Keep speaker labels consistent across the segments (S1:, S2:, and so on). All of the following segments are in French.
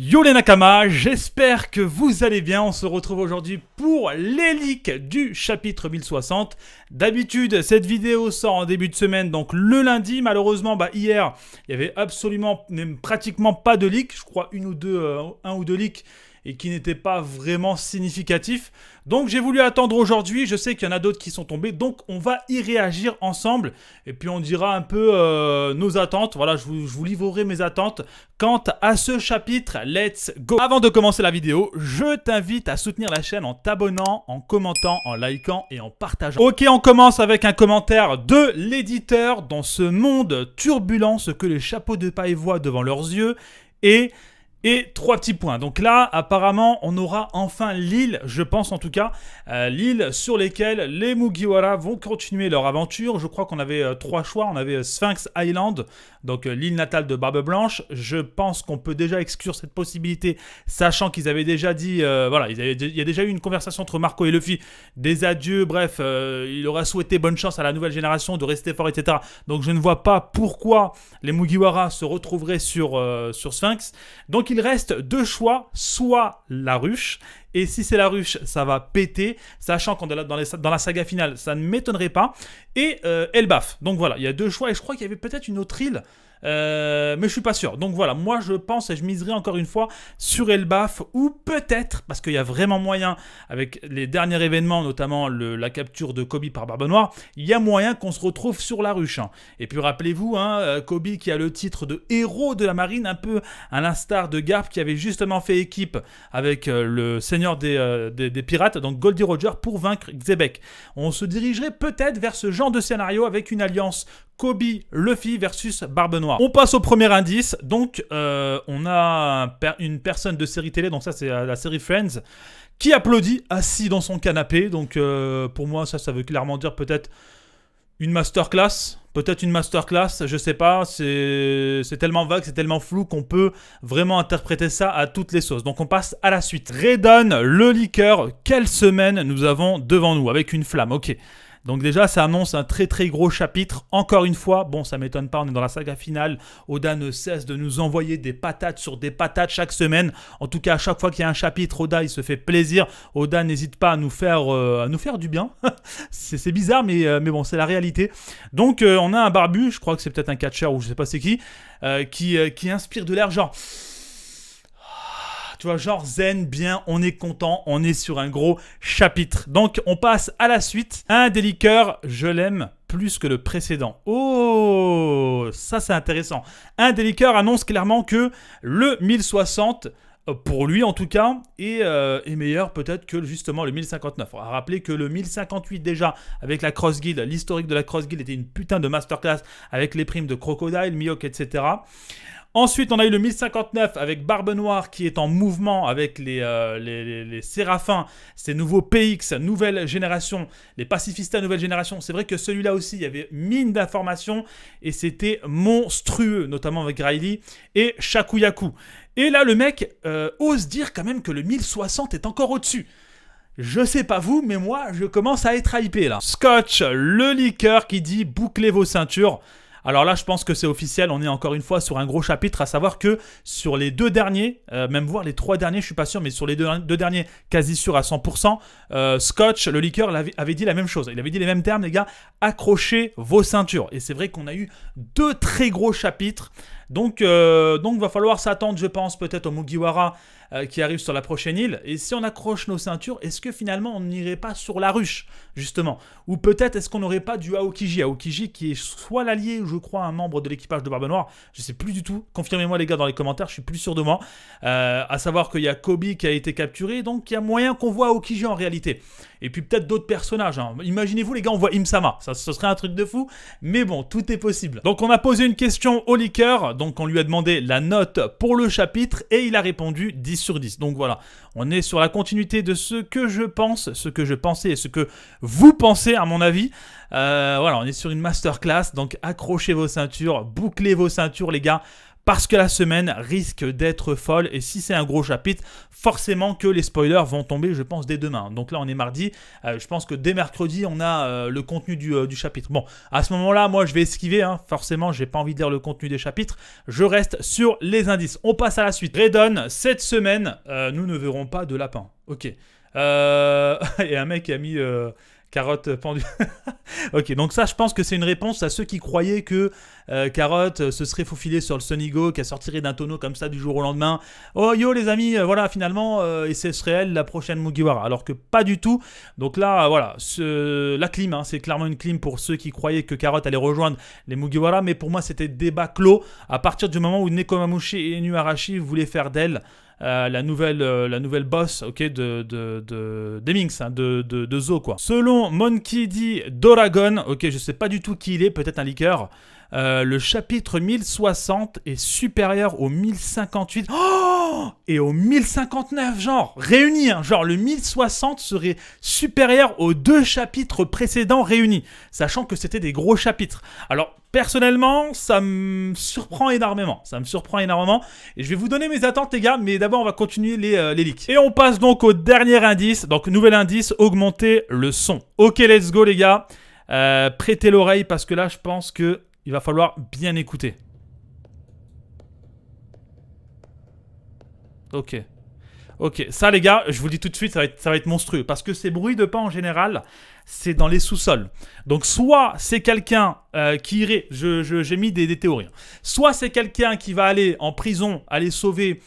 S1: Yo les Nakama, j'espère que vous allez bien. On se retrouve aujourd'hui pour les leaks du chapitre 1060. D'habitude, cette vidéo sort en début de semaine, donc le lundi. Malheureusement, hier, il y avait absolument, même pratiquement pas de leaks. Je crois un ou deux leaks et qui n'étaient pas vraiment significatifs. Donc j'ai voulu attendre aujourd'hui, je sais qu'il y en a d'autres qui sont tombés, donc on va y réagir ensemble, et puis on dira un peu nos attentes. Voilà, je vous livrerai mes attentes quant à ce chapitre. Let's go. Avant de commencer la vidéo, je t'invite à soutenir la chaîne en t'abonnant, en commentant, en likant et en partageant. Ok, on commence avec un commentaire de l'éditeur. Dans ce monde turbulent, ce que les chapeaux de paille voient devant leurs yeux et trois petits points. Donc là, apparemment, on aura enfin l'île, je pense en tout cas, l'île sur lesquelles les Mugiwara vont continuer leur aventure. Je crois qu'on avait trois choix. On avait Sphinx Island, donc l'île natale de Barbe Blanche. Je pense qu'on peut déjà exclure cette possibilité, sachant qu'ils avaient déjà dit, voilà, il y a déjà eu une conversation entre Marco et Luffy, des adieux, bref, il aura souhaité bonne chance à la nouvelle génération, de rester fort, etc. Donc je ne vois pas pourquoi les Mugiwara se retrouveraient sur Sphinx. Donc il reste deux choix, soit la ruche, et si c'est la ruche, ça va péter, sachant qu'on est dans la saga finale, ça ne m'étonnerait pas, et Elbaf. Donc voilà, il y a deux choix, et je crois qu'il y avait peut-être une autre île, mais je suis pas sûr. Donc voilà, moi je pense et je miserai encore une fois sur Elbaf, ou peut-être, parce qu'il y a vraiment moyen, avec les derniers événements, notamment la capture de Koby par Barbe Noire, il y a moyen qu'on se retrouve sur la ruche. Et puis rappelez-vous, Koby qui a le titre de héros de la marine, un peu à l'instar de Garp qui avait justement fait équipe avec le seigneur des pirates, donc Goldie Roger, pour vaincre Xebec. On se dirigerait peut-être vers ce genre de scénario avec une alliance Koby, Luffy versus Barbe Noire. On passe au premier indice. Donc, on a une personne de série télé, donc ça c'est la série Friends, qui applaudit assis dans son canapé. Donc, pour moi, ça veut clairement dire peut-être une masterclass. Peut-être une masterclass, je sais pas. C'est tellement vague, c'est tellement flou qu'on peut vraiment interpréter ça à toutes les sauces. Donc, on passe à la suite. Redon, le leaker. Quelle semaine nous avons devant nous avec une flamme. Ok. Donc déjà, ça annonce un très très gros chapitre. Encore une fois, bon, ça m'étonne pas, on est dans la saga finale. Oda ne cesse de nous envoyer des patates sur des patates chaque semaine. En tout cas, à chaque fois qu'il y a un chapitre, Oda, il se fait plaisir. Oda n'hésite pas à nous faire du bien. c'est bizarre, mais bon, c'est la réalité. Donc, on a un barbu, je crois que c'est peut-être un catcheur ou je sais pas c'est qui inspire de l'air genre... Tu vois, genre zen, bien, on est content, on est sur un gros chapitre. Donc, on passe à la suite. Un des leakers, je l'aime plus que le précédent. Oh, ça c'est intéressant. Un des leakers annonce clairement que le 1060, pour lui en tout cas, est meilleur peut-être que justement le 1059. On va rappeler que le 1058 déjà, avec la Cross Guild, l'historique de la Cross Guild était une putain de masterclass avec les primes de Crocodile, Mihawk, etc. Ensuite, on a eu le 1059 avec Barbe Noire qui est en mouvement avec les Séraphins, ces nouveaux PX, nouvelle génération, les pacifistas nouvelle génération. C'est vrai que celui-là aussi, il y avait mine d'informations et c'était monstrueux, notamment avec Riley et Shakuyaku. Et là, le mec ose dire quand même que le 1060 est encore au-dessus. Je sais pas vous, mais moi, je commence à être hypé là. Scotch, le leaker qui dit « bouclez vos ceintures ». Alors là, je pense que c'est officiel, on est encore une fois sur un gros chapitre, à savoir que sur les deux derniers, même voire les trois derniers, je suis pas sûr, mais sur les deux derniers, quasi sûr à 100%, Scotch, le leaker, avait dit la même chose. Il avait dit les mêmes termes, les gars, accrochez vos ceintures. Et c'est vrai qu'on a eu deux très gros chapitres. Donc va falloir s'attendre, je pense, peut-être au Mugiwara qui arrive sur la prochaine île. Et si on accroche nos ceintures, est-ce que finalement on n'irait pas sur la ruche, justement? Ou peut-être est-ce qu'on n'aurait pas du Aokiji? Aokiji qui est soit l'allié, je crois, un membre de l'équipage de Barbe Noire. Je sais plus du tout. Confirmez-moi les gars dans les commentaires, je suis plus sûr de moi. À savoir qu'il y a Koby qui a été capturé, donc il y a moyen qu'on voit Aokiji en réalité. Et puis peut-être d'autres personnages. Hein. Imaginez-vous les gars, on voit Im-sama. Ça, ce serait un truc de fou. Mais bon, tout est possible. Donc on a posé une question au leaker. Donc on lui a demandé la note pour le chapitre et il a répondu 10 sur 10. Donc voilà, on est sur la continuité de ce que je pense, ce que je pensais et ce que vous pensez à mon avis. Voilà, on est sur une masterclass. Donc accrochez vos ceintures, bouclez vos ceintures les gars. parce que la semaine risque d'être folle. Et si c'est un gros chapitre, forcément que les spoilers vont tomber, je pense, dès demain. Donc là, on est mardi. Je pense que dès mercredi, on a le contenu du chapitre. Bon, à ce moment-là, moi, je vais esquiver. Hein. Forcément, j'ai pas envie de lire le contenu des chapitres. Je reste sur les indices. On passe à la suite. Redon, cette semaine, nous ne verrons pas de lapin. Ok. Et un mec qui a mis carotte pendue. Ok, donc ça, je pense que c'est une réponse à ceux qui croyaient que Carotte se serait faufilé sur le Sonigo, qu'elle sortirait d'un tonneau comme ça du jour au lendemain. Oh yo les amis, voilà finalement, et ce serait elle la prochaine Mugiwara. Alors que pas du tout. Donc là, voilà, la clim, hein, c'est clairement une clim pour ceux qui croyaient que Carotte allait rejoindre les Mugiwara. Mais pour moi, c'était débat clos à partir du moment où Nekomamushi et Inuarashi voulaient faire d'elle la nouvelle boss, ok, des Minx, hein, de Zo, quoi. Selon Monkey D. Doragon, ok, je sais pas du tout qui il est, peut-être un leaker, le chapitre 1060 est supérieur au 1058 et au 1059, genre réunis, hein, genre le 1060 serait supérieur aux 2 chapitres précédents réunis, sachant que c'était des gros chapitres. Alors personnellement, ça me surprend énormément. Et je vais vous donner mes attentes, les gars. Mais d'abord, on va continuer les leaks. Et on passe donc au dernier indice. Donc, nouvel indice, augmenter le son. Ok, let's go, les gars. Prêtez l'oreille parce que là, je pense qu'il va falloir bien écouter. Ok. Ok, ça les gars, je vous le dis tout de suite, ça va être monstrueux. Parce que ces bruits de pas en général, c'est dans les sous-sols. Donc soit c'est quelqu'un qui irait, j'ai mis des théories. Soit c'est quelqu'un qui va aller en prison, aller sauver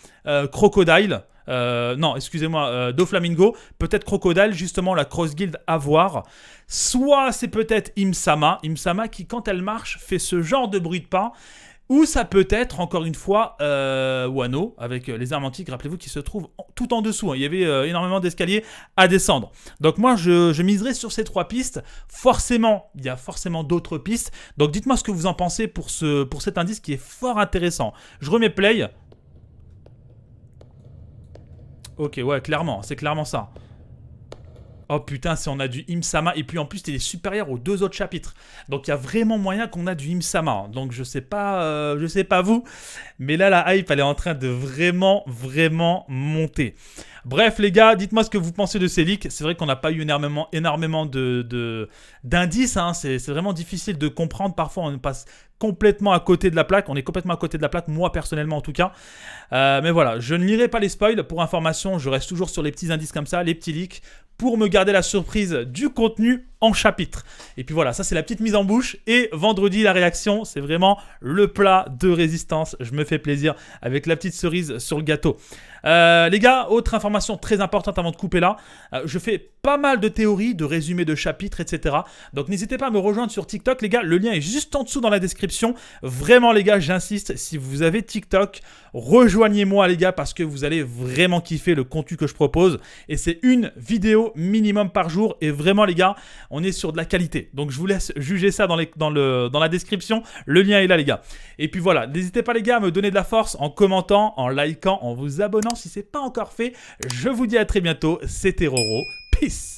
S1: Crocodile. Non, excusez-moi, Doflamingo. Peut-être Crocodile, justement la Cross Guild à voir. Soit c'est peut-être Imsama. Imsama qui, quand elle marche, fait ce genre de bruit de pas. Ou ça peut être, encore une fois, Wano, avec les armes antiques, rappelez-vous, qui se trouvent tout en dessous. Hein. Il y avait énormément d'escaliers à descendre. Donc moi, je miserai sur ces 3 pistes. Forcément, il y a forcément d'autres pistes. Donc dites-moi ce que vous en pensez pour cet indice qui est fort intéressant. Je remets play. Ok, ouais, clairement, c'est clairement ça. Oh putain, si on a du Imsama, et puis en plus il est supérieur aux 2 autres chapitres. Donc il y a vraiment moyen qu'on a du Imsama. Donc je sais pas vous, mais là la hype elle est en train de vraiment monter. Bref les gars, dites-moi ce que vous pensez de ces leaks. C'est vrai qu'on n'a pas eu énormément d'indices, hein. C'est vraiment difficile de comprendre. Parfois on passe complètement à côté de la plaque. On est complètement à côté de la plaque, moi personnellement en tout cas. Mais voilà, je ne lirai pas les spoils. Pour information, je reste toujours sur les petits indices comme ça, les petits leaks, pour me garder la surprise du contenu en chapitre. Et puis voilà, ça c'est la petite mise en bouche. Et vendredi, la réaction, c'est vraiment le plat de résistance. Je me fais plaisir avec la petite cerise sur le gâteau. Les gars, autre information très importante avant de couper là. Je fais pas mal de théories, de résumés de chapitres, etc. Donc n'hésitez pas à me rejoindre sur TikTok, les gars. Le lien est juste en dessous dans la description. Vraiment, les gars, j'insiste. Si vous avez TikTok, rejoignez-moi, les gars, parce que vous allez vraiment kiffer le contenu que je propose. Et c'est une vidéo minimum par jour. Et vraiment, les gars, on est sur de la qualité. Donc je vous laisse juger ça dans la description. Le lien est là, les gars. Et puis voilà, n'hésitez pas, les gars, à me donner de la force en commentant, en likant, en vous abonnant si ce n'est pas encore fait. Je vous dis à très bientôt. C'était Roro. Peace.